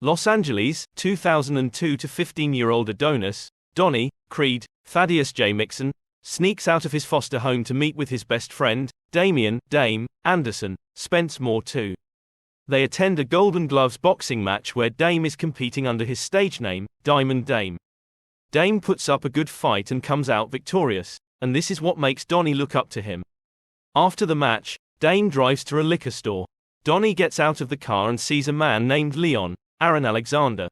Los Angeles, 2002 to 15-year-old Adonis, Donnie, Creed, Thaddeus J. Mixon, sneaks out of his foster home to meet with his best friend, Damian, Dame, Anderson, Spence Moore II. They attend a Golden Gloves boxing match where Dame is competing under his stage name, Diamond Dame. Dame puts up a good fight and comes out victorious, and this is what makes Donnie look up to him. After the match, Dame drives to a liquor store. Donnie gets out of the car and sees a man named Leon, Aaron Alexander.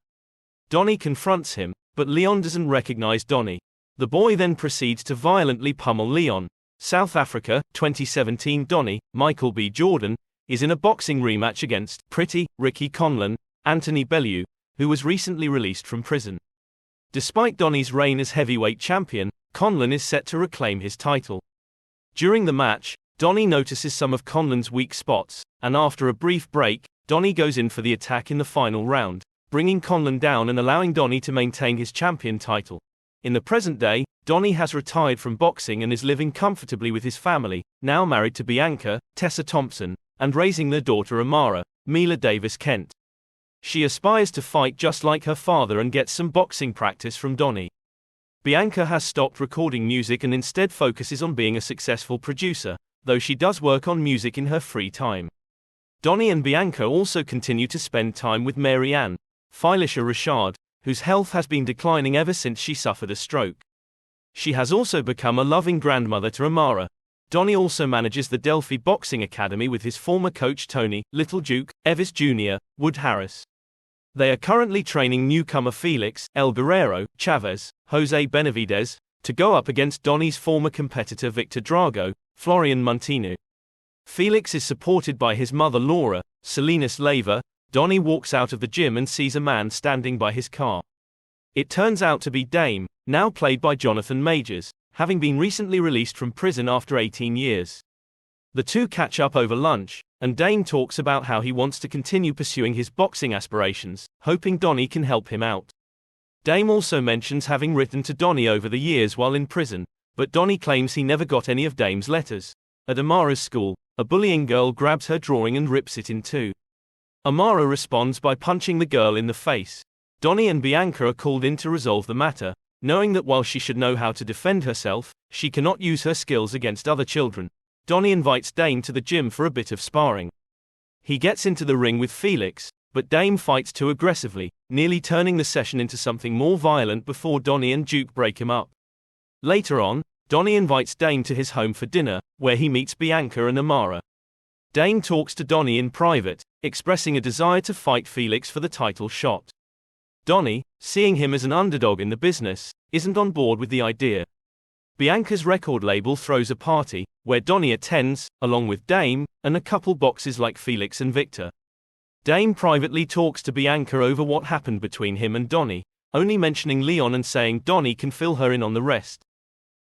Donnie confronts him, but Leon doesn't recognize Donnie. The boy then proceeds to violently pummel Leon. South Africa, 2017. Donnie, Michael B. Jordan, is in a boxing rematch against Pretty Ricky Conlan, Anthony Bellew, who was recently released from prison. Despite Donnie's reign as heavyweight champion, Conlan is set to reclaim his title. During the match, Donnie notices some of Conlan's weak spots, and after a brief break, Donnie goes in for the attack in the final round, bringing Conlan down and allowing Donnie to maintain his champion title. In the present day, Donnie has retired from boxing and is living comfortably with his family, now married to Bianca, Tessa Thompson, and raising their daughter Amara, Mila Davis Kent. She aspires to fight just like her father and gets some boxing practice from Donnie. Bianca has stopped recording music and instead focuses on being a successful producer, though she does work on music in her free time. Donnie and Bianca also continue to spend time with Mary Ann, phylicia Rashad, whose health has been declining ever since she suffered a stroke. She has also become a loving grandmother to Amara. Donnie also manages the Delphi Boxing Academy with his former coach Tony, Little Duke, Evis Jr., Wood Harris. They are currently training newcomer Felix, El Guerrero, Chavez, Jose Benavidez, to go up against Donnie's former competitor Victor Drago, Florian Munteanu. Felix is supported by his mother Laura, Salinas Leyva. Donnie walks out of the gym and sees a man standing by his car. It turns out to be Dame, now played by Jonathan Majors, having been recently released from prison after 18 years. The two catch up over lunch, and Dame talks about how he wants to continue pursuing his boxing aspirations, hoping Donnie can help him out. Dame also mentions having written to Donnie over the years while in prison, but Donnie claims he never got any of Dame's letters. At Amara's school, a bullying girl grabs her drawing and rips it in two. Amara responds by punching the girl in the face. Donnie and Bianca are called in to resolve the matter, knowing that while she should know how to defend herself, she cannot use her skills against other children. Donnie invites Dame to the gym for a bit of sparring. He gets into the ring with Felix, but Dame fights too aggressively, nearly turning the session into something more violent before Donnie and Duke break him up. Later on, Donnie invites Dame to his home for dinner, where he meets Bianca and Amara. Dame talks to Donnie in private, expressing a desire to fight Felix for the title shot. Donnie, seeing him as an underdog in the business, isn't on board with the idea. Bianca's record label throws a party, where Donnie attends, along with Dame, and a couple boxes like Felix and Victor. Dame privately talks to Bianca over what happened between him and Donnie, only mentioning Leon and saying Donnie can fill her in on the rest.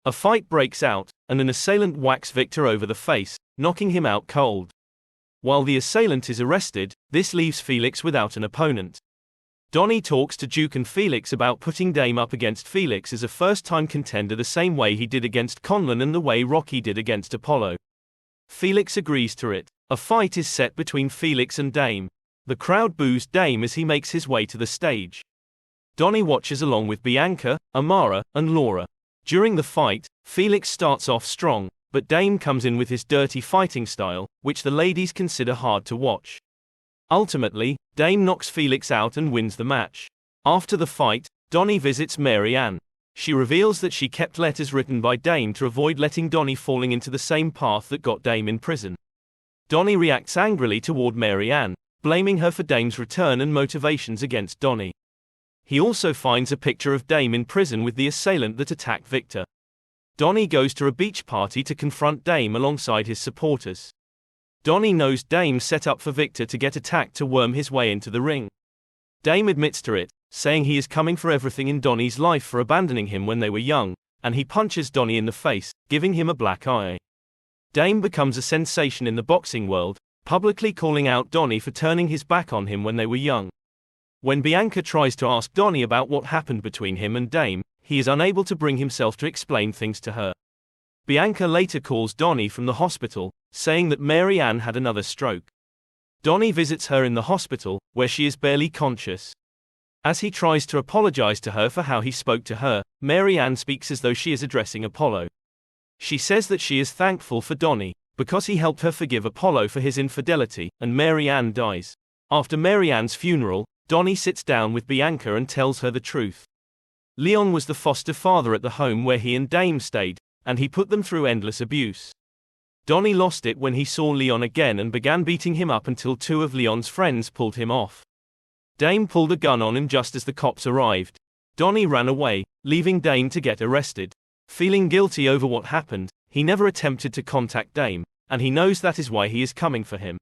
A fight breaks out, and an assailant whacks Victor over the face, knocking him out cold. While the assailant is arrested, this leaves Felix without an opponent. Donnie talks to Duke and Felix about putting Dame up against Felix as a first-time contender the same way he did against Conlan and the way Rocky did against Apollo. Felix agrees to it. A fight is set between Felix and Dame. The crowd boos Dame as he makes his way to the stage. Donnie watches along with Bianca, Amara, and Laura. During the fight, Felix starts off strong, but Dame comes in with his dirty fighting style, which the ladies consider hard to watch. Ultimately, Dame knocks Felix out and wins the match. After the fight, Donnie visits Mary Ann. She reveals that she kept letters written by Dame to avoid letting Donnie falling into the same path that got Dame in prison. Donnie reacts angrily toward Mary Ann, blaming her for Dame's return and motivations against Donnie. He also finds a picture of Dame in prison with the assailant that attacked Victor. Donnie goes to a beach party to confront Dame alongside his supporters. Donnie knows Dame set up for Victor to get attacked to worm his way into the ring. Dame admits to it, saying he is coming for everything in Donnie's life for abandoning him when they were young, and he punches Donnie in the face, giving him a black eye. Dame becomes a sensation in the boxing world, publicly calling out Donnie for turning his back on him when they were young. When Bianca tries to ask Donnie about what happened between him and Dame, he is unable to bring himself to explain things to her. Bianca later calls Donnie from the hospital, saying that Mary Ann had another stroke. Donnie visits her in the hospital, where she is barely conscious. As he tries to apologize to her for how he spoke to her, Mary Ann speaks as though she is addressing Apollo. She says that she is thankful for Donnie, because he helped her forgive Apollo for his infidelity, and Mary Ann dies. After Mary Ann's funeral, Donnie sits down with Bianca and tells her the truth. Leon was the foster father at the home where he and Dame stayed, and he put them through endless abuse. Donnie lost it when he saw Leon again and began beating him up until two of Leon's friends pulled him off. Dame pulled a gun on him just as the cops arrived. Donnie ran away, leaving Dame to get arrested. Feeling guilty over what happened, he never attempted to contact Dame, and he knows that is why he is coming for him.